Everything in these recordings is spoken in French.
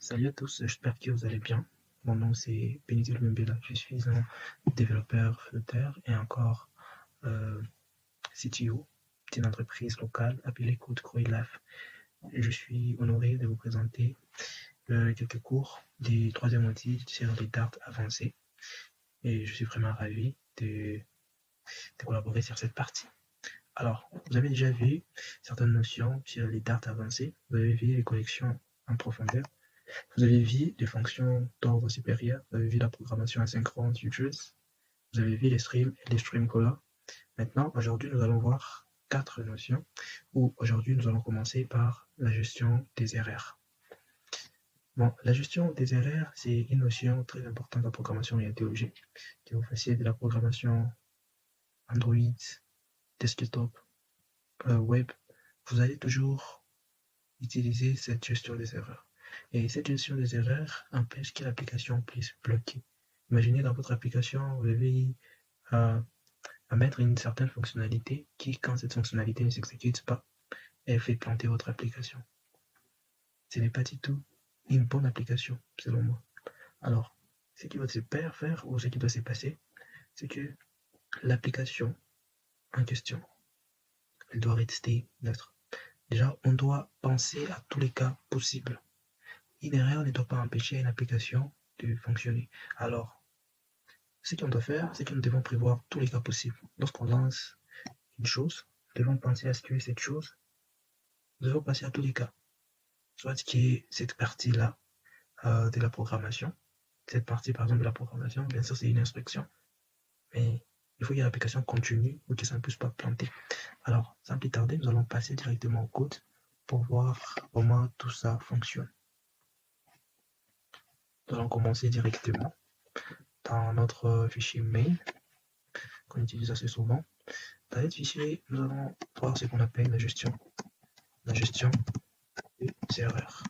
Salut à tous, j'espère que vous allez bien. Mon nom c'est Benedict Mbela, je suis un développeur Flutter et encore CTO d'une entreprise locale appelée Code Life. Je suis honoré de vous présenter quelques cours du troisième module sur les Dart avancées et je suis vraiment ravi de collaborer sur cette partie. Alors, vous avez déjà vu certaines notions sur les Dart avancées, vous avez vu les collections en profondeur. Vous avez vu des fonctions d'ordre supérieur, vous avez vu la programmation asynchrone futures, vous avez vu les streams et les stream callers. Maintenant, aujourd'hui, nous allons voir quatre notions, où aujourd'hui, nous allons commencer par la gestion des erreurs. Bon, la gestion des erreurs, c'est une notion très importante en programmation orientée objet, que vous fassiez de la programmation Android, desktop, web, vous allez toujours utiliser cette gestion des erreurs. Et cette gestion des erreurs empêche que l'application puisse bloquer. Imaginez dans votre application, vous avez à mettre une certaine fonctionnalité qui, quand cette fonctionnalité ne s'exécute pas, elle fait planter votre application. Ce n'est pas du tout une bonne application, selon moi. Alors, ce qui va se faire ou ce qui doit se passer, c'est que l'application en question, elle doit rester neutre. Déjà, on doit penser à tous les cas possibles. Une erreur ne doit pas empêcher une application de fonctionner. Alors, ce qu'on doit faire, c'est que nous devons prévoir tous les cas possibles. Lorsqu'on lance une chose, nous devons penser à ce que cette chose, nous devons penser à tous les cas. Soit qui est cette partie-là de la programmation. Cette partie, par exemple, de la programmation, bien sûr, c'est une instruction. Mais il faut que l'application continue ou que ça ne puisse pas planter. Alors, sans plus tarder, nous allons passer directement au code pour voir comment tout ça fonctionne. Nous allons commencer directement dans notre fichier main qu'on utilise assez souvent. Dans ce fichier, nous allons voir ce qu'on appelle la gestion des erreurs.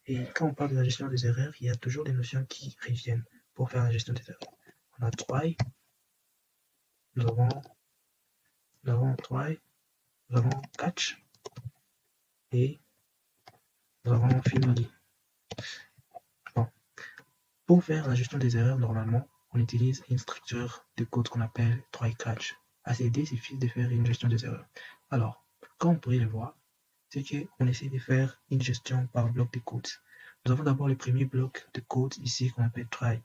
Et quand on parle de la gestion des erreurs, il y a toujours des notions qui reviennent pour faire la gestion des erreurs. On a try, nous avons try, nous avons catch et nous avons finally. Bon. Pour faire la gestion des erreurs, normalement, on utilise une structure de code qu'on appelle try catch. Assez il suffit de faire une gestion des erreurs. Alors, comme on pourrait le voir, c'est qu'on essaie de faire une gestion par bloc de code. Nous avons d'abord le premier bloc de code ici qu'on appelle try.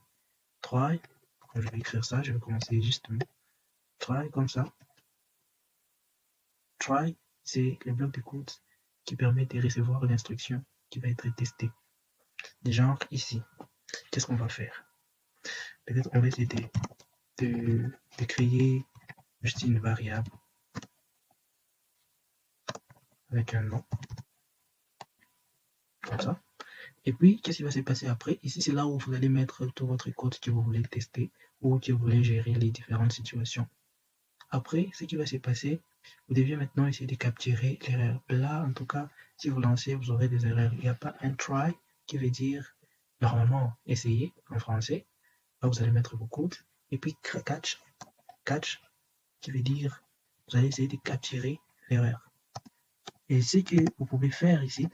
Try, quand je vais écrire ça, je vais commencer justement. Try comme ça. Try, c'est le bloc de code qui permet de recevoir une instruction qui va être testée. Des genres ici. Qu'est-ce qu'on va faire? Peut-être on va essayer de créer juste une variable avec un nom. Comme ça. Et puis, qu'est-ce qui va se passer après? Ici, c'est là où vous allez mettre tout votre code que vous voulez tester ou que vous voulez gérer les différentes situations. Après, ce qui va se passer, vous devez maintenant essayer de capturer l'erreur. Là, en tout cas, si vous lancez, vous aurez des erreurs. Il n'y a pas un try qui veut dire normalement essayer en français. Là, vous allez mettre vos codes. Et puis catch qui veut dire vous allez essayer de capturer l'erreur. Et ce que vous pouvez faire ici,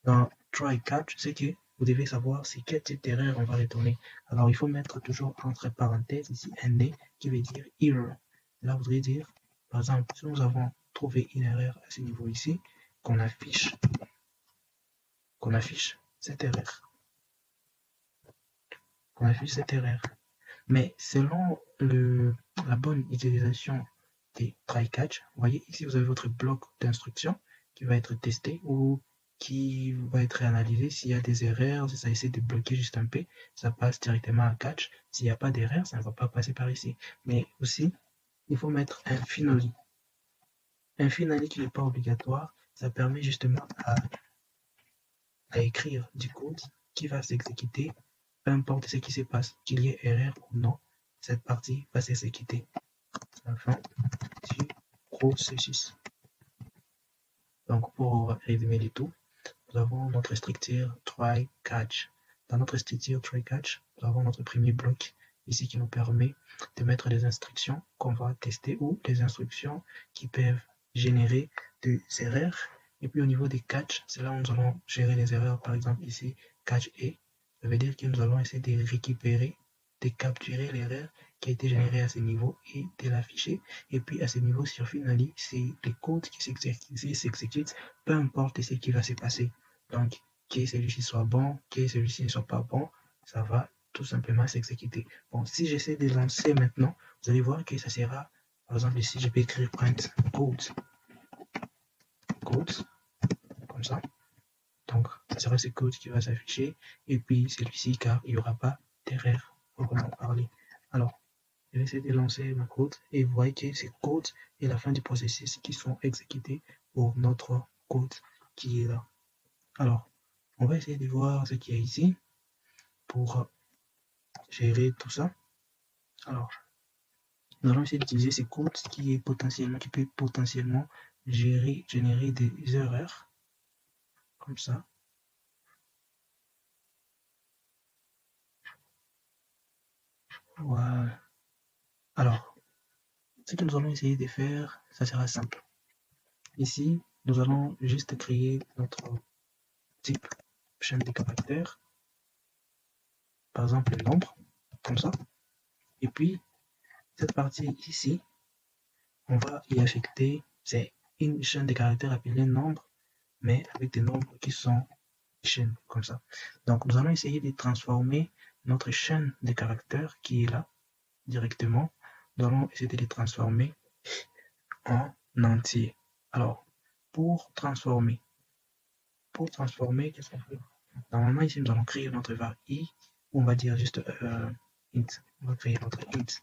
dans try catch, c'est que vous devez savoir c'est quel type d'erreur on va retourner. Alors, il faut mettre toujours entre parenthèses ici ND qui veut dire error. Là, vous voudrez dire, par exemple, si nous avons trouvé une erreur à ce niveau ici, qu'on affiche cette erreur. Qu'on affiche cette erreur. Mais selon la bonne utilisation des try catch, vous voyez ici, vous avez votre bloc d'instruction qui va être testé ou qui va être analysé. S'il y a des erreurs, si ça essaie de bloquer juste un peu, ça passe directement à catch. S'il n'y a pas d'erreur, ça ne va pas passer par ici. Mais aussi, il faut mettre un finally. Un finally qui n'est pas obligatoire, ça permet justement à écrire du code qui va s'exécuter, peu importe ce qui se passe, qu'il y ait erreur ou non, cette partie va s'exécuter à la fin du processus. Donc, pour résumer le tout, nous avons notre structure try catch. Dans notre structure try catch, nous avons notre premier bloc ici qui nous permet de mettre des instructions qu'on va tester ou des instructions qui peuvent générer des erreurs Et puis au niveau des catch, c'est là où nous allons gérer les erreurs. Par exemple ici, catch A, ça veut dire que nous allons essayer de récupérer, de capturer l'erreur qui a été générée à ce niveau et de l'afficher. Et puis à ce niveau sur Finally, c'est les codes qui s'exécutent, peu importe ce qui va se passer. Donc, que celui-ci soit bon, que celui-ci ne soit pas bon, ça va tout simplement s'exécuter. Bon, si j'essaie de lancer maintenant, vous allez voir que ça sera, par exemple ici, je peux écrire print code, comme ça. Donc, ça sera ce code qui va s'afficher, et puis celui-ci, car il n'y aura pas d'erreur proprement parler. Alors, je vais essayer de lancer mon code, et vous voyez que ces codes et la fin du processus qui sont exécutés pour notre code qui est là. Alors, on va essayer de voir ce qu'il y a ici pour gérer tout ça. Alors, nous allons essayer d'utiliser ce code qui peut potentiellement générer des erreurs comme ça. Voilà. Alors, ce que nous allons essayer de faire, ça sera simple. Ici, nous allons juste créer notre type chaîne de caractères, par exemple le nombre, comme ça. Et puis, cette partie ici, on va y affecter, c'est une chaîne de caractères appelée nombre, mais avec des nombres qui sont chaînes, comme ça. Donc, nous allons essayer de transformer notre chaîne de caractères qui est là, directement. Nous allons essayer de les transformer en entier. Alors, pour transformer, qu'est-ce qu'on fait? Normalement, ici, nous allons créer notre var i, on va dire juste int. On va créer notre int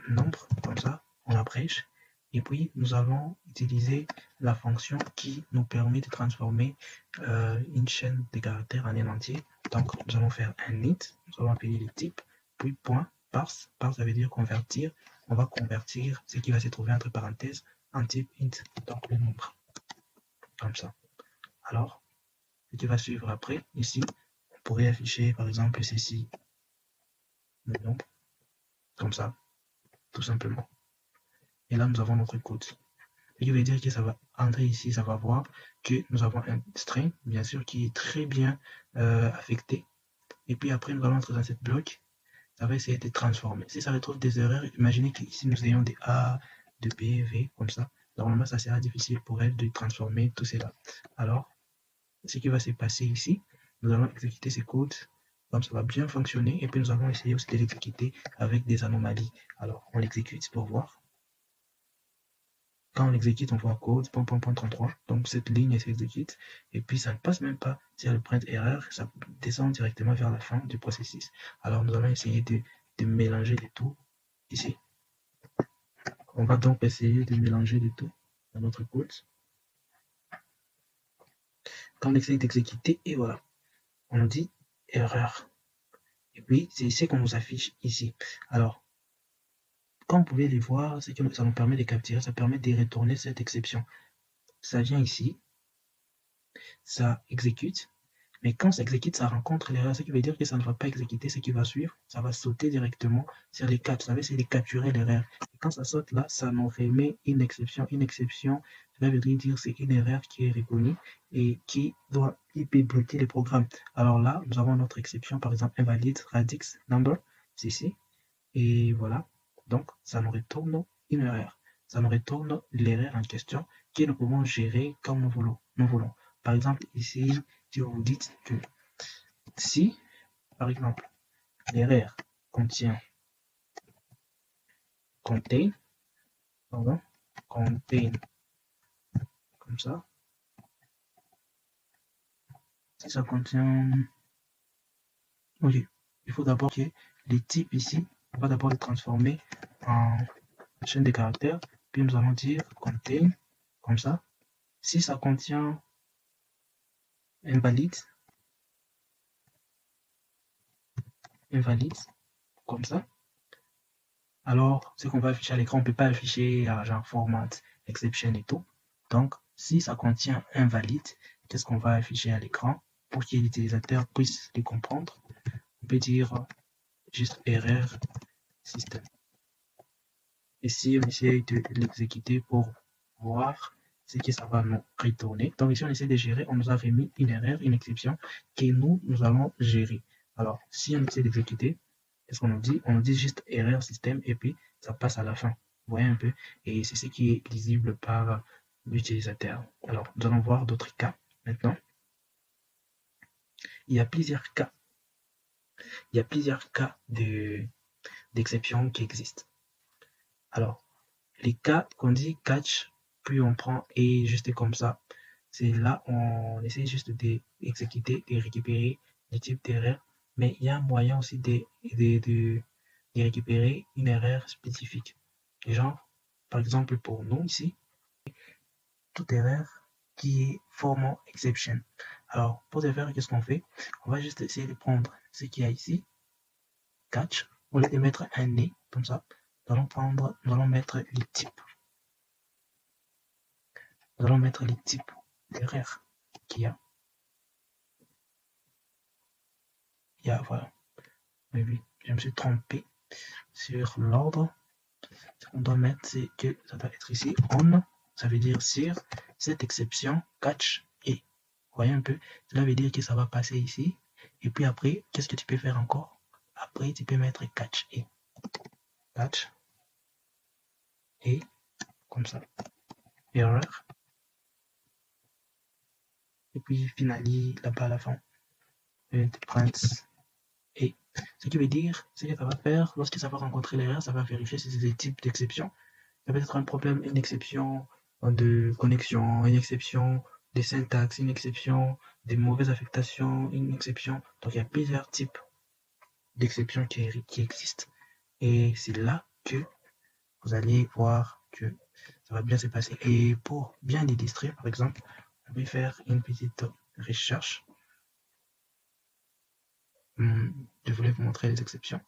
nombre, comme ça, on abrège. Et puis, nous allons utiliser la fonction qui nous permet de transformer une chaîne de caractères en un entier. Donc, nous allons faire un int, nous allons appeler le type, puis point, parse. Parse, ça veut dire convertir. On va convertir ce qui va se trouver entre parenthèses en type int, donc le nombre. Comme ça. Alors, ce qui va suivre après, ici, on pourrait afficher par exemple ceci, le nombre, comme ça, tout simplement. Et là, nous avons notre code. Ce qui veut dire que ça va entrer ici, ça va voir que nous avons un string, bien sûr, qui est très bien affecté. Et puis après, nous allons entrer dans cette bloc. Ça va essayer de transformer. Si ça retrouve des erreurs, imaginez qu'ici, nous ayons des A, de B, V, comme ça. Normalement, ça sera difficile pour elle de transformer tout cela. Alors, ce qui va se passer ici, nous allons exécuter ce code, comme ça va bien fonctionner, et puis nous allons essayer aussi de l'exécuter avec des anomalies. Alors, on l'exécute pour voir. Quand on l'exécute, on voit code, .33, donc cette ligne s'exécute, et puis ça ne passe même pas sur le print erreur, ça descend directement vers la fin du processus. Alors, nous allons essayer de mélanger les tout ici. On va donc essayer de mélanger les tout dans notre code. Quand on essaie d'exécuter, et voilà, on dit erreur. Et puis, c'est ce qu'on nous affiche ici. Alors, comme vous pouvez le voir, ce que ça nous permet de capturer, ça permet de retourner cette exception. Ça vient ici, ça exécute, mais quand ça exécute, ça rencontre l'erreur, ce qui veut dire que ça ne va pas exécuter ce qui va suivre, ça va sauter directement sur les catch, ça va essayer de capturer l'erreur. Et quand ça saute là, ça nous remet une exception. Une exception, ça veut dire c'est une erreur qui est reconnue et qui peut bloquer le programme. Alors là, nous avons notre exception, par exemple, invalide radix number, c'est ici, et voilà. Donc, ça nous retourne une erreur. Ça nous retourne l'erreur en question que nous pouvons gérer comme nous voulons. Par exemple, ici, si vous dites que si, par exemple, l'erreur contain, comme ça, si ça contient, ok, il faut d'abord que les types ici, on va d'abord les transformer en chaîne de caractères, puis nous allons dire contain, comme ça. Si ça contient invalide, comme ça. Alors, ce qu'on va afficher à l'écran, on ne peut pas afficher genre format, exception et tout. Donc, si ça contient invalide, qu'est-ce qu'on va afficher à l'écran pour que l'utilisateur puisse les comprendre? On peut dire juste erreur système. Et si on essaye de l'exécuter pour voir c'est que ça va nous retourner. Donc ici, on essaie de gérer, on nous a remis une erreur, une exception que nous allons gérer. Alors, si on essaie d'exécuter, qu'est-ce qu'on nous dit? On nous dit juste erreur système et puis ça passe à la fin. Vous voyez un peu? Et c'est ce qui est lisible par l'utilisateur. Alors, nous allons voir d'autres cas maintenant. Il y a plusieurs cas. Il y a plusieurs cas d'exception qui existent. Alors, les cas qu'on dit catch, puis on prend et juste comme ça, c'est là on essaie juste d'exécuter, de récupérer le type d'erreur, mais il y a un moyen aussi de récupérer une erreur spécifique. Genre, par exemple pour nous ici, toute erreur qui est formant exception. Alors, pour ce faire, qu'est-ce qu'on fait? On va juste essayer de prendre ce qu'il y a ici, catch, au lieu de mettre un nez, comme ça, nous allons mettre les types. Nous allons mettre les types d'erreurs qu'il y a. Voilà. Mais oui, je me suis trompé sur l'ordre. Ce qu'on doit mettre, c'est que ça doit être ici on. Ça veut dire sur cette exception catch et. Vous voyez un peu? Cela veut dire que ça va passer ici. Et puis après, qu'est-ce que tu peux faire encore? Après, tu peux mettre catch et. Catch et comme ça. Erreur. Et puis finally là-bas à la fin. Print et. Ce qui veut dire, c'est que ça va faire, lorsque ça va rencontrer l'erreur, ça va vérifier si c'est des types d'exception. Ça peut être un problème, une exception de connexion, une exception de syntaxe, une exception de mauvaise affectation, une exception. Donc il y a plusieurs types d'exceptions qui existent. Et c'est là que vous allez voir que ça va bien se passer. Et pour bien illustrer, par exemple, on peut faire une petite recherche. Je voulais vous montrer les exceptions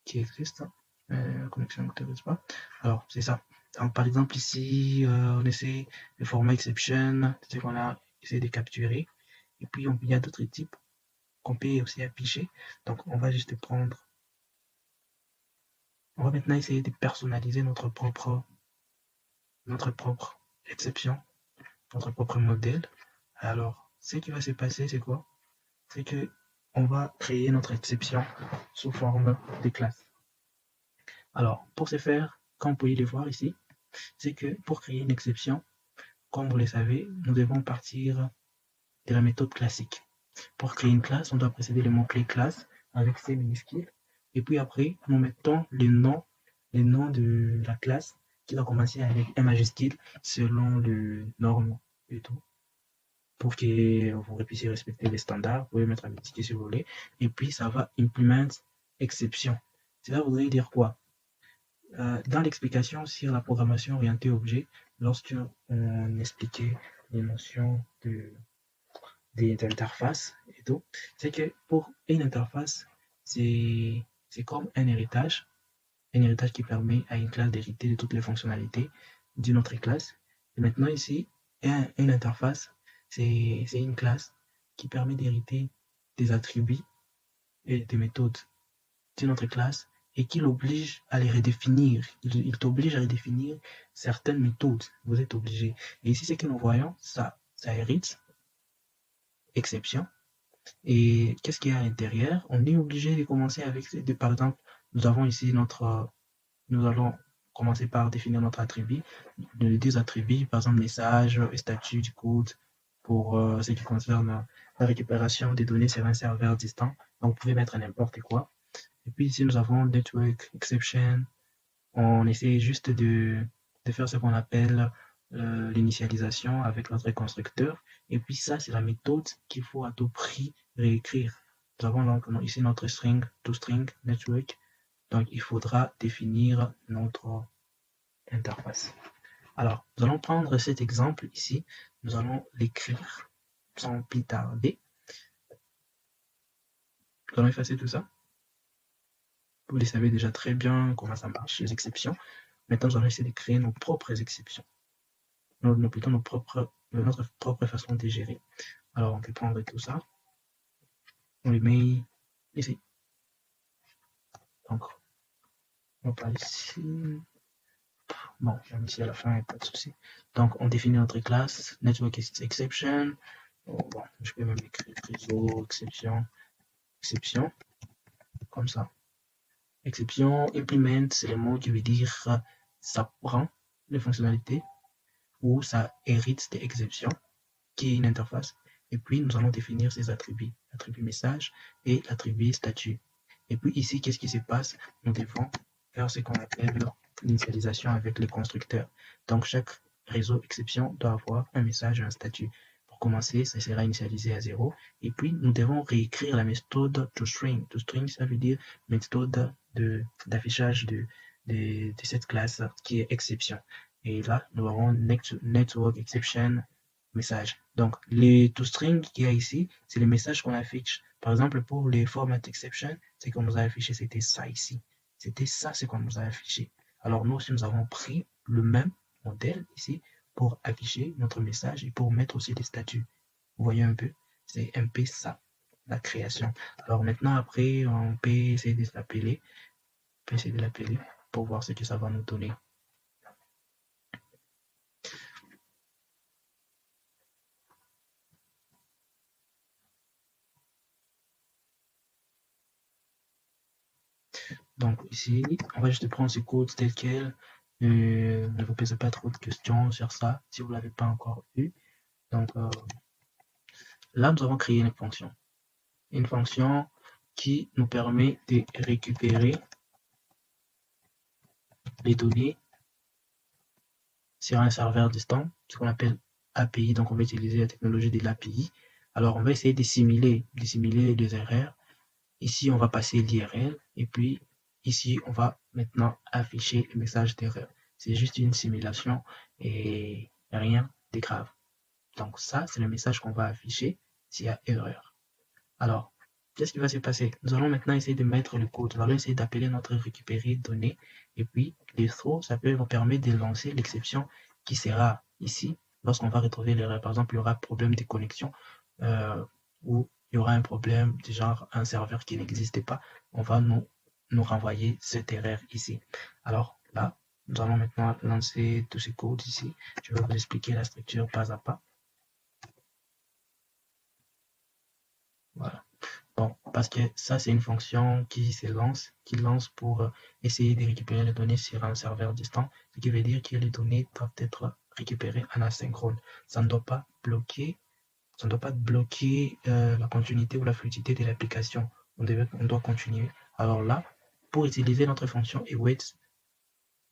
qui existent. La connexion n'autorise pas. Alors, c'est ça. Donc, par exemple, ici, on essaie de format exception, c'est ce qu'on a essayé de capturer. Et puis, il y a d'autres types qu'on peut aussi afficher. Donc, on va juste prendre. On va maintenant essayer de personnaliser notre propre exception, notre propre modèle. Alors, ce qui va se passer, c'est quoi? C'est que on va créer notre exception sous forme de classe. Alors, pour ce faire, comme vous pouvez le voir ici, c'est que pour créer une exception, comme vous le savez, nous devons partir de la méthode classique. Pour créer une classe, on doit précéder le mot-clé classe avec C minuscule. Et puis après, nous mettons les noms de la classe qui doit commencer avec M majuscule selon le norme et tout. Pour que vous puissiez respecter les standards, vous pouvez mettre un petit si vous voulez. Et puis ça va implement exception. Cela voudrait dire quoi? Dans l'explication sur la programmation orientée objet, lorsqu'on expliquait les notions d'interface et tout, c'est que pour une interface, c'est comme un héritage qui permet à une classe d'hériter de toutes les fonctionnalités d'une autre classe. Et maintenant ici, une interface, c'est une classe qui permet d'hériter des attributs et des méthodes d'une autre classe et qui l'oblige à les redéfinir. Il t'oblige à redéfinir certaines méthodes. Vous êtes obligé. Et ici, ce que nous voyons, ça hérite, exception. Et qu'est-ce qu'il y a à l'intérieur? On est obligé de commencer avec, par exemple, nous avons ici nous allons commencer par définir notre attribut. Les deux attributs, par exemple, message et statut du code pour ce qui concerne la récupération des données sur un serveur distant. Donc, vous pouvez mettre n'importe quoi. Et puis ici, nous avons network exception. On essaie juste de faire ce qu'on appelle l'initialisation avec notre constructeur. Et puis ça, c'est la méthode qu'il faut à tout prix réécrire. Nous avons donc ici notre string, toString, network. Donc, il faudra définir notre interface. Alors, nous allons prendre cet exemple ici. Nous allons l'écrire sans plus tarder. Nous allons effacer tout ça. Vous le savez déjà très bien comment ça marche, les exceptions. Maintenant, nous allons essayer de créer nos propres exceptions. Plutôt notre propre façon de gérer. Alors, on peut prendre tout ça. On les met ici. Donc, on va ici. Bon, même ici à la fin, il n'y a pas de souci. Donc, on définit notre classe, network exception. Bon, je peux même écrire réseau, exception, comme ça. Exception, implement, c'est le mot qui veut dire ça prend les fonctionnalités ou ça hérite des exceptions, qui est une interface. Et puis, nous allons définir ces attributs, l'attribut message et l'attribut statut. Et puis ici, qu'est-ce qui se passe? Nous devons faire ce qu'on appelle l'initialisation avec les constructeurs. Donc, chaque réseau exception doit avoir un message et un statut. Pour commencer, ça sera initialisé à 0. Et puis, nous devons réécrire la méthode toString. toString, ça veut dire méthode d'affichage de cette classe qui est exception. Et là, nous aurons network exception message. Donc, les toString qu'il y a ici, c'est les messages qu'on affiche. Par exemple, pour les format exception, ce qu'on nous a affiché, c'était ça ici. C'était ça, ce qu'on nous a affiché. Alors, nous aussi, nous avons pris le même modèle ici pour afficher notre message et pour mettre aussi des statuts. Vous voyez un peu? C'est un peu ça, la création. Alors maintenant, après, on peut essayer de l'appeler. On peut essayer de l'appeler pour voir ce que ça va nous donner. Donc ici, on va juste prendre ce code tel quel. Ne vous posez pas trop de questions sur ça si vous ne l'avez pas encore vu. Donc là, nous avons créé une fonction. Une fonction qui nous permet de récupérer les données sur un serveur distant, ce qu'on appelle API. Donc on va utiliser la technologie de l'API. Alors on va essayer de simuler les erreurs. Ici, on va passer l'IRL et puis ici, on va maintenant afficher le message d'erreur. C'est juste une simulation et rien de grave. Donc ça, c'est le message qu'on va afficher s'il y a erreur. Alors, qu'est-ce qui va se passer? Nous allons maintenant essayer de mettre le code. Nous allons essayer d'appeler notre récupérer données. Et puis, les throws, ça peut vous permettre de lancer l'exception qui sera ici lorsqu'on va retrouver l'erreur. Par exemple, il y aura problème de connexion ou il y aura un problème du genre un serveur qui n'existait pas. On va nous renvoyer cette erreur ici. Alors là, nous allons maintenant lancer tous ces codes ici. Je vais vous expliquer la structure pas à pas. Voilà. Bon, parce que ça, c'est une fonction qui lance pour essayer de récupérer les données sur un serveur distant, ce qui veut dire que les données doivent être récupérées en asynchrone. Ça ne doit pas bloquer, la continuité ou la fluidité de l'application. On doit continuer. Alors là, pour utiliser notre fonction await,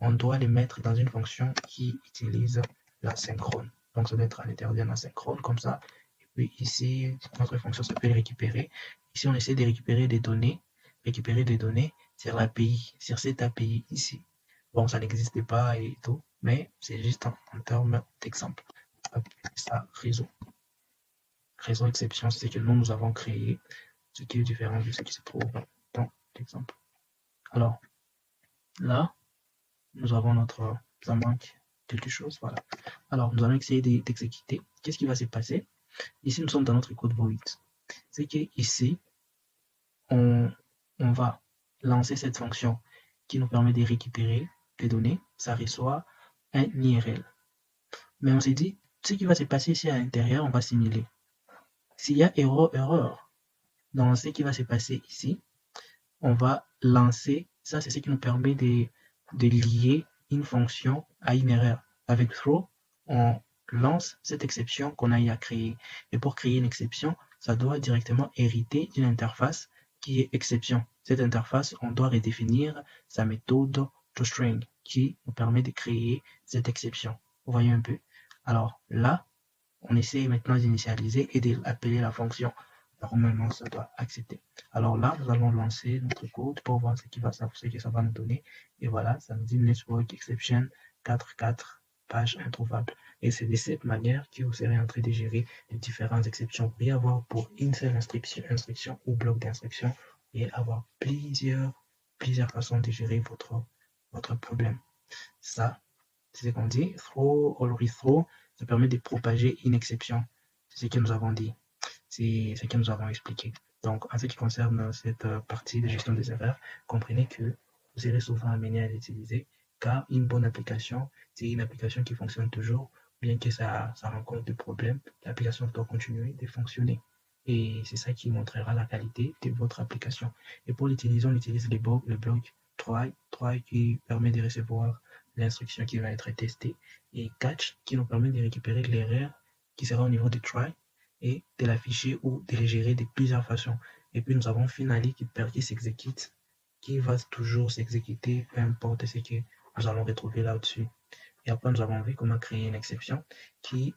on doit les mettre dans une fonction qui utilise l'asynchrone. Donc, ça doit être à l'intérieur d'un asynchrone, comme ça. Et puis ici, notre fonction s'appelle récupérer. Ici, on essaie de récupérer des données sur l'API, sur cette API ici. Bon, ça n'existait pas et tout, mais c'est juste en termes d'exemple. Ça, réseau. Réseau exception, c'est ce que nous avons créé, ce qui est différent de ce qui se trouve dans l'exemple. Alors, là, nous avons notre, ça manque quelque chose, voilà. Alors, nous allons essayer d'exécuter. Qu'est-ce qui va se passer? Ici, nous sommes dans notre code void. C'est qu'ici, on va lancer cette fonction qui nous permet de récupérer les données. Ça reçoit un IRL. Mais on s'est dit, ce qui va se passer ici à l'intérieur, on va simuler. S'il y a erreur, dans ce qui va se passer ici, on va lancer, ça c'est ce qui nous permet de lier une fonction à une erreur. Avec throw, on lance cette exception qu'on a eu à créer. Et pour créer une exception, ça doit directement hériter d'une interface qui est exception. Cette interface, on doit redéfinir sa méthode toString qui nous permet de créer cette exception. Vous voyez un peu? Alors là, on essaie maintenant d'initialiser et d'appeler la fonction. Normalement, ça doit accepter. Alors là, nous allons lancer notre code pour voir ce que ça va nous donner. Et voilà, ça nous dit Network Exception 4.4, page introuvable. Et c'est de cette manière que vous serez en train de gérer les différentes exceptions. Vous pouvez avoir pour une seule instruction ou bloc d'instruction et avoir plusieurs façons de gérer votre problème. Ça, c'est ce qu'on dit. Throw or rethrow, ça permet de propager une exception. C'est ce que nous avons dit. C'est ce que nous avons expliqué. Donc, en ce qui concerne cette partie de gestion des erreurs, comprenez que vous serez souvent amené à l'utiliser car une bonne application, c'est une application qui fonctionne toujours, bien que ça rencontre des problèmes, l'application doit continuer de fonctionner. Et c'est ça qui montrera la qualité de votre application. Et pour l'utiliser, on utilise le bloc try qui permet de recevoir l'instruction qui va être testée, et catch qui nous permet de récupérer l'erreur qui sera au niveau de try et de l'afficher ou de le gérer de plusieurs façons. Et puis nous avons finally qui s'exécute, qui va toujours s'exécuter, peu importe ce que nous allons retrouver là-dessus. Et après, nous avons vu comment créer une exception qui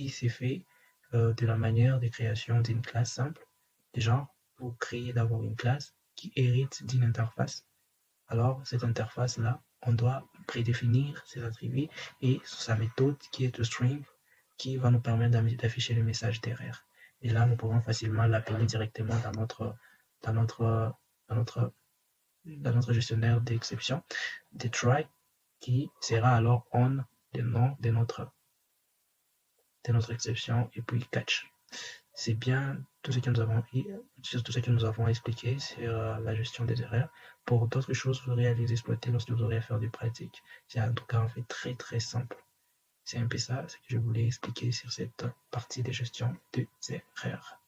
s'est fait de la manière de création d'une classe simple. Déjà, pour créer d'abord une classe qui hérite d'une interface. Alors, cette interface-là, on doit prédéfinir ses attributs et sa méthode qui est string, qui va nous permettre d'afficher le message derrière. Et là, nous pouvons facilement l'appeler directement dans notre, dans notre, dans notre gestionnaire d'exception, de try, qui sera alors on le nom de notre exception, et puis catch. C'est bien tout ce que nous avons expliqué sur la gestion des erreurs. Pour d'autres choses, vous aurez à les exploiter lorsque vous aurez à faire du pratique. C'est en tout cas en fait très très simple. C'est un peu ça ce que je voulais expliquer sur cette partie de gestion des erreurs.